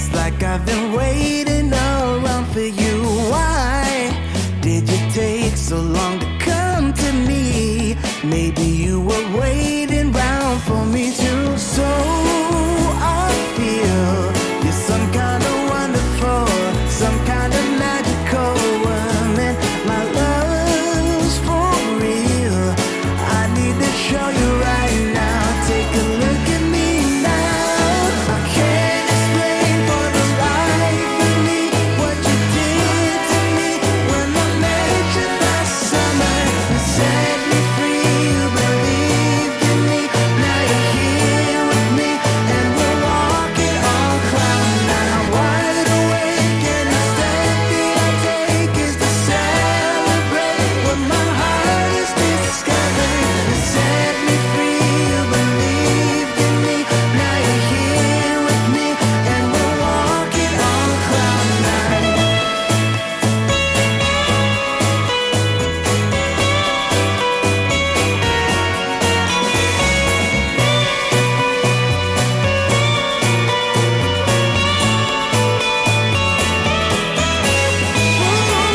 It's like I've been waiting around for you. Why did you take so long to come to me? Maybe you were waiting round for me too. So I feel you're some kind of wonderful, some kind of magical woman. My love's for real. I need to show you right now. Take a look at me now. I can't explain for the life of me what you did to me when I met you last summer. You set me free, you believed in me. Now you're here with me and we're walking on cloud nine. Wide awake and the step that I take is to celebrate what my heart has discovered. You set me free, you believed in me. Now you're here with me and we're walking on cloud nine.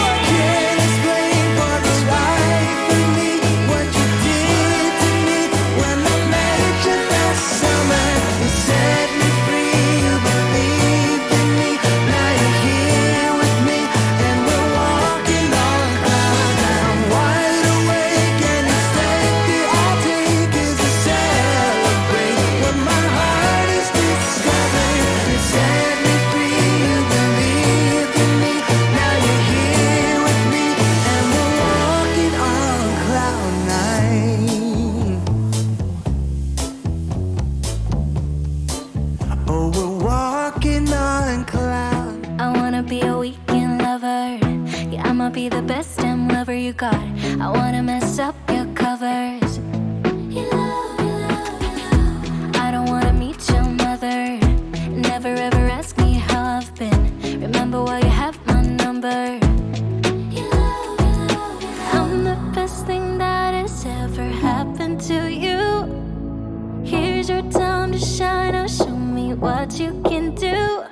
I can't explain for the life of me what you did to me when I met you last summer. You set me free, you believed in me. Now you're here with me and we're walking on cloud nine. Wide awake and the step that I take is to celebrate what my heart has discovered. You set me free, you believed in me. Now you're here with me and we're walking on cloud nine. Oh, we're walking on cloud. I wanna be a weekend lover. Yeah, I'ma be the best damn lover you got. I wanna mess up your covers. I don't wanna meet your mother. Never ever ask me how I've been. Remember why you have my number. I'm the best thing that has ever happened to you. Here's your time to shine. Now show me what you can do.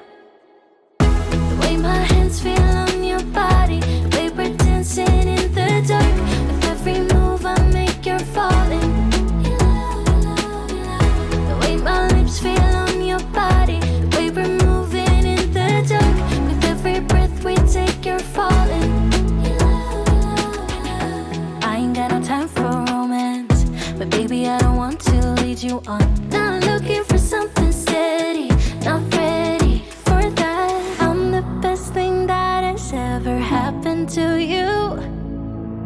The way my hands feel on your body, the way we're dancing in the dark. With every move I make, you're falling. The way my lips feel on your body, the way we're moving in the dark. With every breath we take, you're falling. I ain't got no time for romance, but baby, I don't want to lead you on. Not looking for something steady, not ready for that. I'm the best thing that has ever happened to you.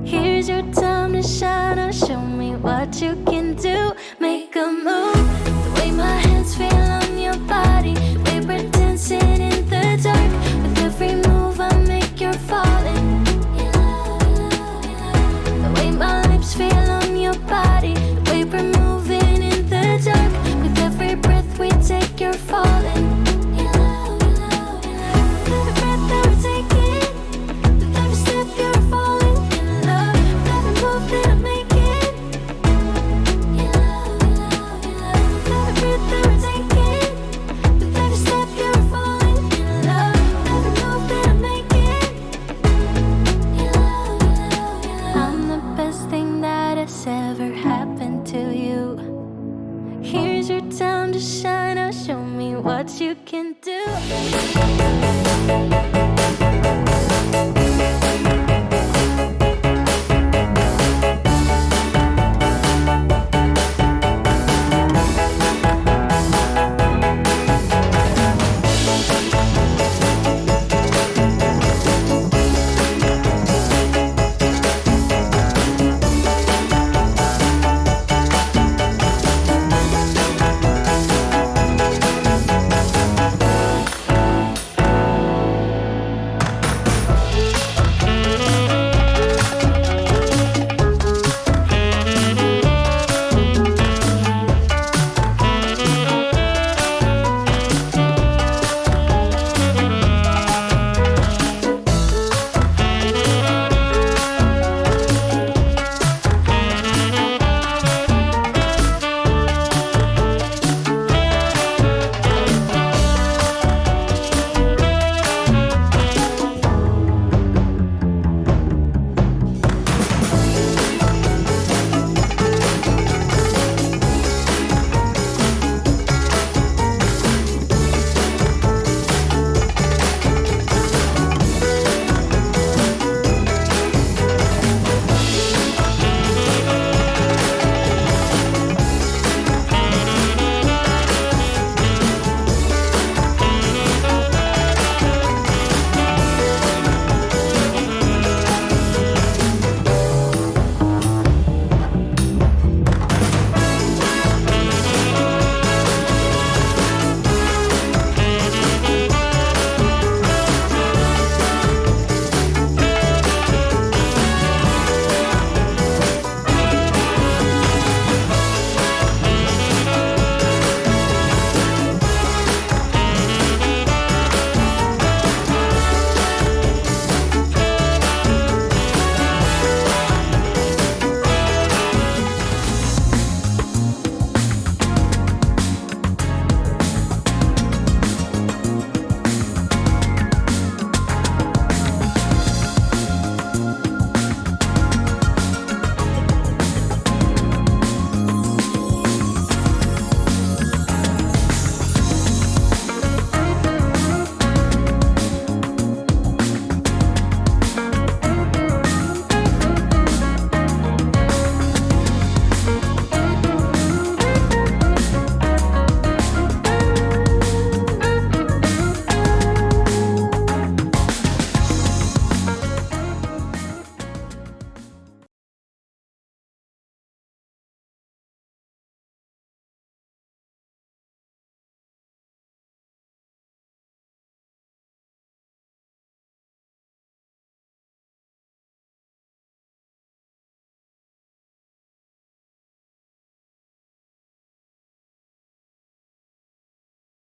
Here's your time to shine. Now show me what you can do.